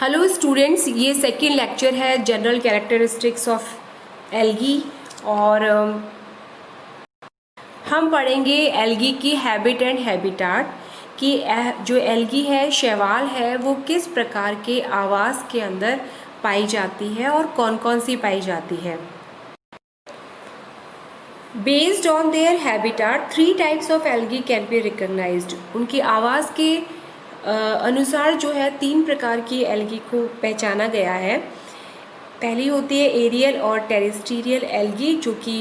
Hello students, ये second lecture है general characteristics of algae और हम पढ़ेंगे एल्गी की हैबिट एंड हैबिटाट कि जो एल्गी है शैवाल है वो किस प्रकार के आवास के अंदर पाई जाती है और कौन कौन सी पाई जाती है। Based on their habitat 3 types of algae can be recognised. उनकी आवाज़ के अनुसार जो है 3 प्रकार की एल्गी को पहचाना गया है। पहली होती है एरियल और टेरेस्ट्रियल एल्गी जो कि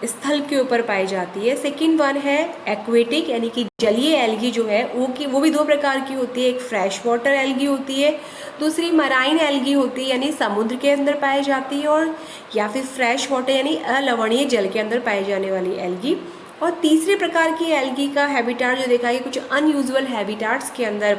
स्थल के ऊपर पाई जाती है। सेकंड वन है एक्वेटिक यानी कि जलीय एल्गी जो है वो भी 2 प्रकार की होती है। एक फ्रेश वाटर एल्गी होती है, दूसरी मराइन एल्गी होती है यानी समुद्र के अंदर पाई जाती है, और या फिर फ्रेश वाटर यानी अलवणीय जल के अंदर पाई जाने वाली एल्गी। और तीसरे प्रकार की एल्गी का हैबिटाट जो देखा है कुछ अनयूजुअल हैबिटाट्स के अंदर,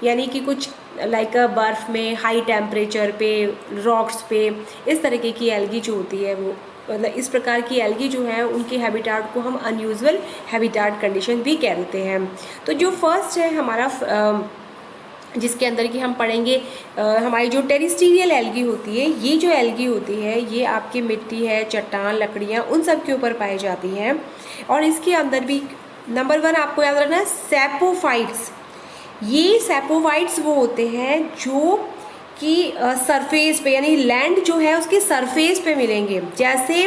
यानी कि कुछ लाइक बर्फ़ में हाई टेम्परेचर पे रॉक्स पे इस तरीके की एल्गी जो होती है वो मतलब इस प्रकार की एल्गी जो है उनके हैबिटाट को हम अनयूजुअल हैबिटाट कंडीशन भी कह देते हैं। तो जो फर्स्ट है हमारा जिसके अंदर की हम पढ़ेंगे हमारी जो टेरेस्ट्रियल एल्गी होती है, ये जो एल्गी होती है ये आपकी मिट्टी है, चट्टान, लकड़ियाँ उन सब के ऊपर पाई जाती हैं। और इसके अंदर भी नंबर 1 आपको याद रखना है सैपोफाइट्स। ये सैपोफाइट्स वो होते हैं जो कि सरफेस पे यानी लैंड जो है उसके सरफेस पे मिलेंगे, जैसे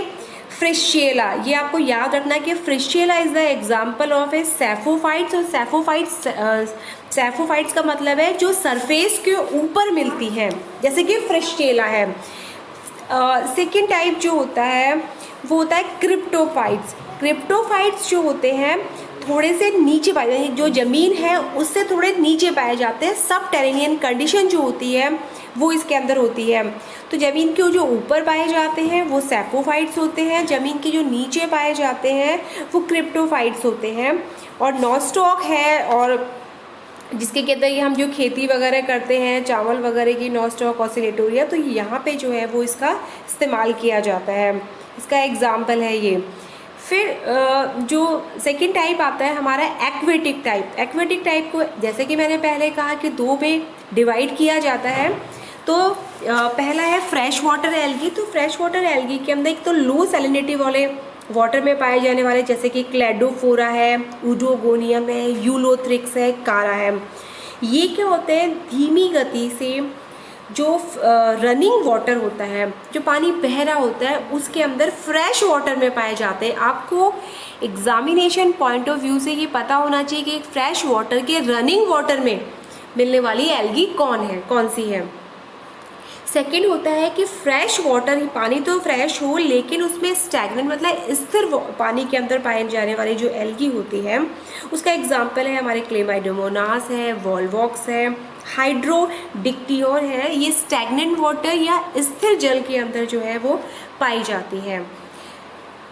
फ्रिशेला। ये आपको याद रखना है कि फ्रिशेला इज़ द एग्जाम्पल ऑफ ए सैफोफाइट्स। और सैफोफाइट्स का मतलब है जो सरफेस के ऊपर मिलती हैं, जैसे कि फ्रिशेला है। सेकेंड टाइप जो होता है वो होता है क्रिप्टोफाइट्स। क्रिप्टोफाइट्स जो होते हैं थोड़े से नीचे पाए जाते हैं, जो ज़मीन है उससे थोड़े नीचे पाए जाते हैं। सब टेरेनियन कंडीशन जो होती है वो इसके अंदर होती है। तो ज़मीन के जो ऊपर पाए जाते हैं वो सैपोफाइट्स होते हैं, ज़मीन के जो नीचे पाए जाते हैं वो क्रिप्टोफाइट्स होते हैं। और नॉस्टॉक है, और जिसके कहते हैं हम जो खेती वगैरह करते हैं चावल वगैरह की नॉस्टॉक ऑसिलेटोरिया, तो यहाँ पे जो है वो इसका इस्तेमाल किया जाता है। इसका एग्जाम्पल है ये। फिर जो सेकंड टाइप आता है हमारा एक्वेटिक टाइप। एक्वेटिक टाइप को जैसे कि मैंने पहले कहा कि 2 में डिवाइड किया जाता है। तो पहला है फ्रेश वाटर एल्गी। तो फ्रेश वाटर एल्गी के अंदर एक तो लो सैलिनिटी वाले वाटर में पाए जाने वाले जैसे कि क्लेडोफोरा है, यूडोगोनियम है, यूलोथ्रिक्स है, कारा है। ये क्या होते हैं, धीमी गति से जो रनिंग वाटर होता है, जो पानी बह रहा होता है उसके अंदर फ्रेश वाटर में पाए जाते हैं। आपको एग्जामिनेशन पॉइंट ऑफ व्यू से ये पता होना चाहिए कि फ्रेश वाटर के रनिंग वाटर में मिलने वाली एल्गी कौन सी है। सेकेंड होता है कि फ्रेश वाटर, पानी तो फ्रेश हो लेकिन उसमें स्टैग्नेंट मतलब स्थिर पानी के अंदर पाए जाने वाली जो एल्गी होती है उसका एग्जाम्पल है हमारे क्लेमाइडोमोनास है, वॉलवॉक्स है, हाइड्रोडिक्टियोर है। ये स्टैग्नेंट वाटर या स्थिर जल के अंदर जो है वो पाई जाती है।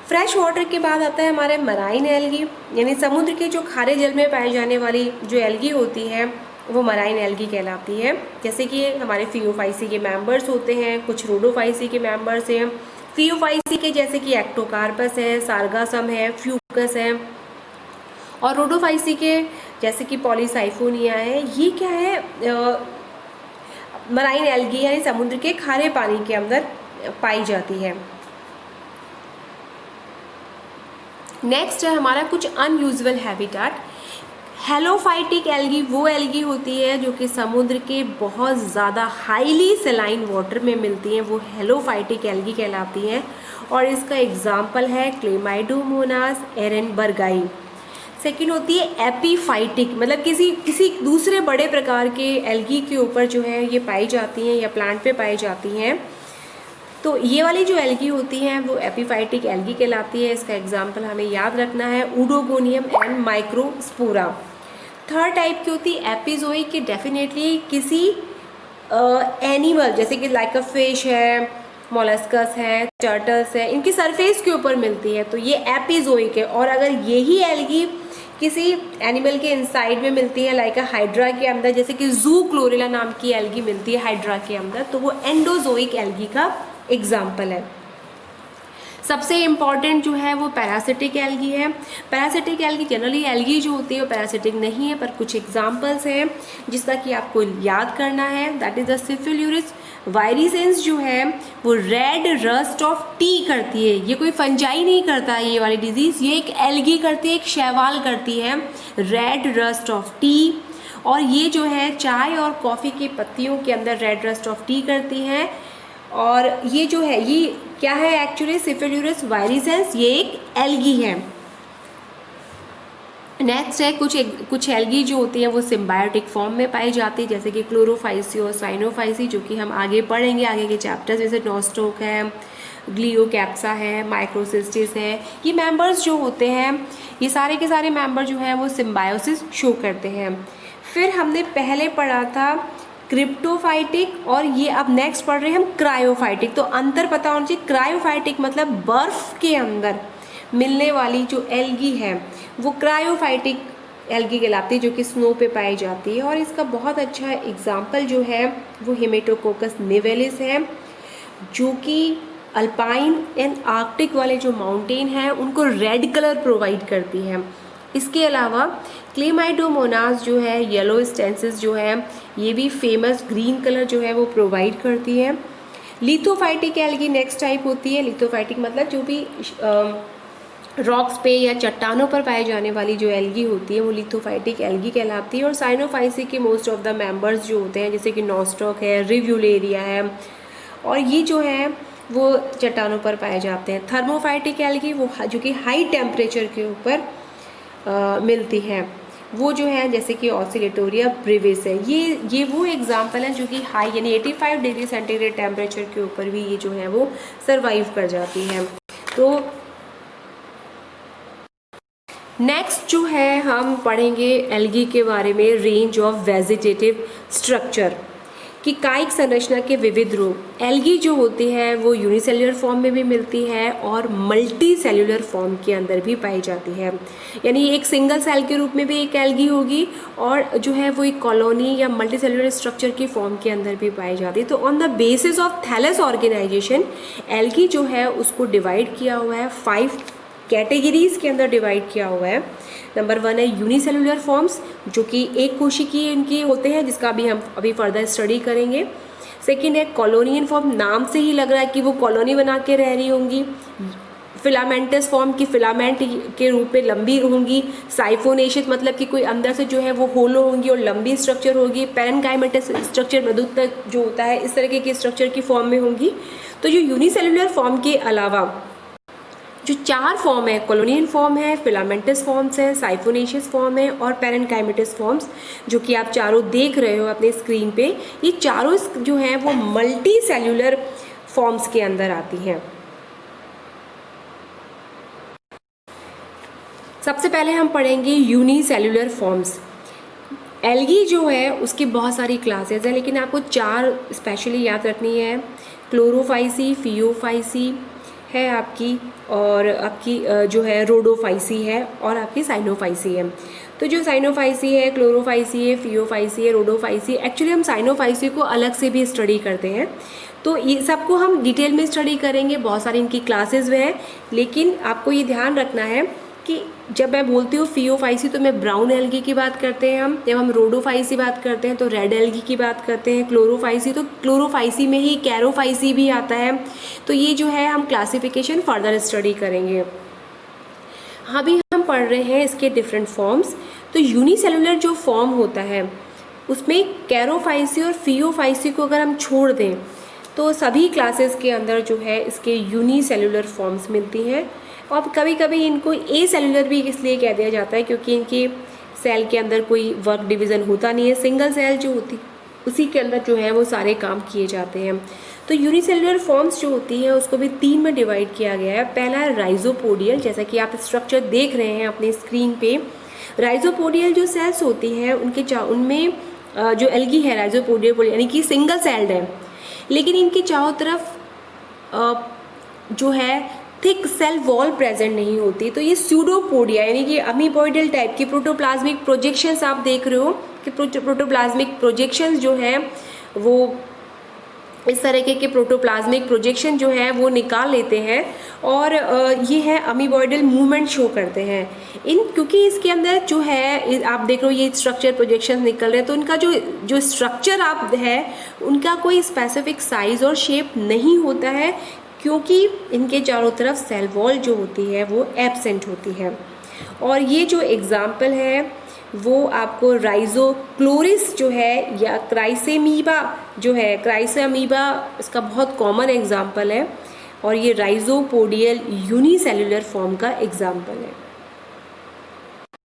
फ्रेश वाटर के बाद आता है हमारे मराइन एल्गी, यानी समुद्र के जो खारे जल में पाई जाने वाली जो एल्गी होती है वो मराइन एल्गी कहलाती है। जैसे कि हमारे फियोफाइसी के मेंबर्स होते हैं, कुछ रोडोफाइसी के मेंबर्स हैं। फियोफाइसी के जैसे कि एक्टोकार्पस है, सार्गासम है, फ्यूकस है। और रोडोफाइसी के जैसे कि पॉलीसाइफोनिया है। ये क्या है, मराइन एल्गी यानी समुद्र के खारे पानी के अंदर पाई जाती है। नेक्स्ट है हमारा कुछ अनयूजुअल हैबिटाट। हेलोफाइटिक एल्गी वो एल्गी होती है जो कि समुद्र के बहुत ज़्यादा हाईली सेलाइन वाटर में मिलती हैं, वो हेलोफाइटिक एल्गी कहलाती हैं। और इसका एग्जाम्पल है क्लेमाइडोमोनास एरेनबर्गाई। सेकेंड होती है एपीफाइटिक, मतलब किसी दूसरे बड़े प्रकार के एल्गी के ऊपर जो है ये पाई जाती हैं या प्लांट पे पाई जाती हैं। तो ये वाली जो एल्गी होती हैं वो एपीफाइटिक एल्गी कहलाती है। इसका एग्जाम्पल हमें याद रखना है ऊडोगोनियम एंड माइक्रोस्पोरा। थर्ड टाइप की होती है एपिजोइक, कि डेफिनेटली किसी एनिमल जैसे कि लाइक अ फिश है, मोलस्कस है, टर्टल्स है, इनकी सरफेस के ऊपर मिलती है तो ये एपिजोइक है। और अगर यही एल्गी किसी एनिमल के इनसाइड में मिलती है लाइक हाइड्रा के अंदर, जैसे कि जू क्लोरेला नाम की एल्गी मिलती है हाइड्रा के अंदर, तो वो एंडोजोइक एल्गी का एग्जाम्पल है। सबसे इम्पॉर्टेंट जो है वो पैरासिटिक एल्गी है। पैरासिटिक एल्गी, जनरली एल्गी जो होती है वो पैरासिटिक नहीं है, पर कुछ एग्जांपल्स हैं जिसका कि आपको याद करना है। दैट इज द सिफिल्यूरिस। वायरिसेंस जो है वो रेड रस्ट ऑफ टी करती है। ये कोई फंजाई नहीं करता है ये वाली डिजीज़, ये एक एल्गी करती है, एक शैवाल करती है, रेड रस्ट ऑफ टी। और ये जो है चाय और कॉफ़ी की पत्तियों के अंदर रेड रस्ट ऑफ टी करती हैं। और ये जो है ये क्या है एक्चुअली, सिफिल्यूरिस वायरिसेंस, ये एक एल्गी है। नेक्स्ट है कुछ एल्गी जो होती हैं वो सिम्बायोटिक फॉर्म में पाई जाती है, जैसे कि क्लोरोफाइसी और साइनोफाइसी, जो कि हम आगे पढ़ेंगे आगे के चैप्टर्स, जैसे नोस्टोक है, ग्लियोकैप्सा है, माइक्रोसिस्टिस है। ये मेंबर्स जो होते हैं, ये सारे के सारे मेंबर जो हैं वो सिम्बायोसिस शो करते हैं। फिर हमने पहले पढ़ा था क्रिप्टोफाइटिक, और ये अब नेक्स्ट पढ़ रहे हैं हम क्रायोफाइटिक। तो अंतर पता होना चाहिए। क्रायोफाइटिक मतलब बर्फ़ के अंदर मिलने वाली जो एल्गी है वो क्रायोफाइटिक एल्गी कहलाती है, जो कि स्नो पे पाई जाती है। और इसका बहुत अच्छा एग्जाम्पल जो है वो हेमेटोकोकस निवेलिस है, जो कि अल्पाइन एंड आर्कटिक वाले जो माउंटेन हैं उनको रेड कलर प्रोवाइड करती है। इसके अलावा क्लेमाइडोमोनास जो है, येलो स्टेंसिस जो है, ये भी फेमस ग्रीन कलर जो है वो प्रोवाइड करती है। लिथोफाइटिक एल्गी नेक्स्ट टाइप होती है। लिथोफाइटिक मतलब जो भी रॉक्स पे या चट्टानों पर पाए जाने वाली जो एल्गी होती है वो लिथोफाइटिक एल्गी कहलाती है। और साइनोफाइसी के मोस्ट ऑफ द मेंबर्स जो होते हैं, जैसे कि नोस्टॉक है, रिव्यूलेरिया है, और ये जो है वो चट्टानों पर पाए जाते हैं। थर्मोफाइटिक एल्गी वो जो कि हाई टेम्परेचर के ऊपर मिलती हैं, वो जो है जैसे कि ऑसिलेटोरिया ब्रिविस है। ये वो एग्जाम्पल है जो कि हाई यानी 85 डिग्री सेंटीग्रेड टेम्परेचर के ऊपर भी ये जो है वो सर्वाइव कर जाती हैं। तो नेक्स्ट जो है हम पढ़ेंगे एल्गी के बारे में, रेंज ऑफ वेजिटेटिव स्ट्रक्चर, कि कायिक संरचना के विविध रूप। एल्गी जो होती है वो यूनिसेल्युलर फॉर्म में भी मिलती है और मल्टी सेल्युलर फॉर्म के अंदर भी पाई जाती है। यानी एक सिंगल सेल के रूप में भी एक एल्गी होगी, और जो है वो एक कॉलोनी या मल्टी सेल्युलर स्ट्रक्चर की फॉर्म के अंदर भी पाई जाती है। तो on the basis of thallus organisation algae जो है उसको डिवाइड किया हुआ है, 5 कैटेगरीज के अंदर डिवाइड किया हुआ है। नंबर 1 है यूनिसेलुलर फॉर्म्स, जो कि एक कोशिकीय इनके होते हैं, जिसका भी हम अभी फर्दर स्टडी करेंगे। सेकेंड है कॉलोनियन फॉर्म, नाम से ही लग रहा है कि वो कॉलोनी बना के रह रही होंगी। फिलामेंटस फॉर्म की फिलामेंट के रूप में लंबी होंगी। साइफोनेशियस मतलब कि कोई अंदर से जो है वो होलो होंगी और लंबी स्ट्रक्चर होगी। पैरेन्काइमेटस स्ट्रक्चर मृदुत तक जो होता है इस तरह के स्ट्रक्चर की फॉर्म में होंगी। तो जो यूनिसेलुलर फॉर्म के अलावा जो 4 फॉर्म है, कॉलोनियन फॉर्म है, फिलामेंटस फॉर्म्स है, साइफोनेशियस फॉर्म है और पैरेन्काइमेटस फॉर्म्स, जो कि आप चारों देख रहे हो अपने स्क्रीन पे, ये चारों जो हैं वो मल्टी सेल्युलर फॉर्म्स के अंदर आती हैं। सबसे पहले हम पढ़ेंगे यूनिसेल्युलर फॉर्म्स। एल्गी जो है उसकी बहुत सारी क्लासेस हैं, लेकिन आपको 4 स्पेशली याद रखनी है। क्लोरोफाइसी, फियोफाइसी है आपकी, और आपकी जो है रोडोफाइसी है, और आपकी साइनोफाइसी है। तो जो साइनोफाइसी है, क्लोरोफाइसी है, फियोफाइसी है, रोडोफाइसी, एक्चुअली हम साइनोफाइसी को अलग से भी स्टडी करते हैं। तो ये सबको हम डिटेल में स्टडी करेंगे, बहुत सारी इनकी क्लासेस में हैं। लेकिन आपको ये ध्यान रखना है कि जब मैं बोलती हूँ फियोफाइसी तो मैं ब्राउन एल्गी की बात करते हैं हम, जब हम रोडोफाइसी बात करते हैं तो रेड एल्गी की बात करते हैं। क्लोरोफाइसी तो क्लोरोफाइसी में ही कैरोफाइसी भी आता है। तो ये जो है हम क्लासिफिकेशन फर्दर स्टडी करेंगे। अभी हम पढ़ रहे हैं इसके डिफरेंट फॉर्म्स। तो यूनिसेलुलर जो फॉर्म होता है उसमें कैरोफाइसी और फियोफाइसी को अगर हम छोड़ दें तो सभी क्लासेस के अंदर जो है इसके यूनिसेलुलर फॉर्म्स मिलती हैं। और कभी कभी इनको ए सेलुलर भी इसलिए कह दिया जाता है क्योंकि इनकी सेल के अंदर कोई वर्क डिवीज़न होता नहीं है, सिंगल सेल जो होती उसी के अंदर जो है वो सारे काम किए जाते हैं। तो यूनिसेलुलर फॉर्म्स जो होती है उसको भी 3 में डिवाइड किया गया है। पहला है राइजोपोडियल, जैसा कि आप स्ट्रक्चर देख रहे हैं अपने स्क्रीन पे। राइजोपोडियल जो सेल्स होती हैं उनमें जो एल्गी है राइजोपोडियल यानी कि सिंगल सेल्ड है, लेकिन इनके चारों तरफ जो है थिक सेल वॉल प्रेजेंट नहीं होती। तो ये स्यूडोपोडिया यानी कि अमीबॉइडल टाइप की प्रोटोप्लाज्मिक प्रोजेक्शंस आप देख रहे हो कि प्रोटोप्लाज्मिक प्रोजेक्शंस जो है वो इस तरीके के प्रोटोप्लाज्मिक प्रोजेक्शन जो है वो निकाल लेते हैं और ये है अमीबॉइडल मूवमेंट शो करते हैं क्योंकि इसके अंदर जो है आप देख रहे हो ये स्ट्रक्चर प्रोजेक्शन निकल रहे हैं, तो इनका जो स्ट्रक्चर आप है उनका कोई स्पेसिफिक साइज़ और शेप नहीं होता है, क्योंकि इनके चारों तरफ सेल वॉल जो होती है वो एब्सेंट होती है। और ये जो एग्जाम्पल है वो आपको राइजोक्लोरिस जो है या क्राइसेमीबा जो है, क्राइसेमीबा इसका बहुत कॉमन एग्जाम्पल है, और ये राइजोपोडियल यूनिसेलुलर फॉर्म का एग्जाम्पल है।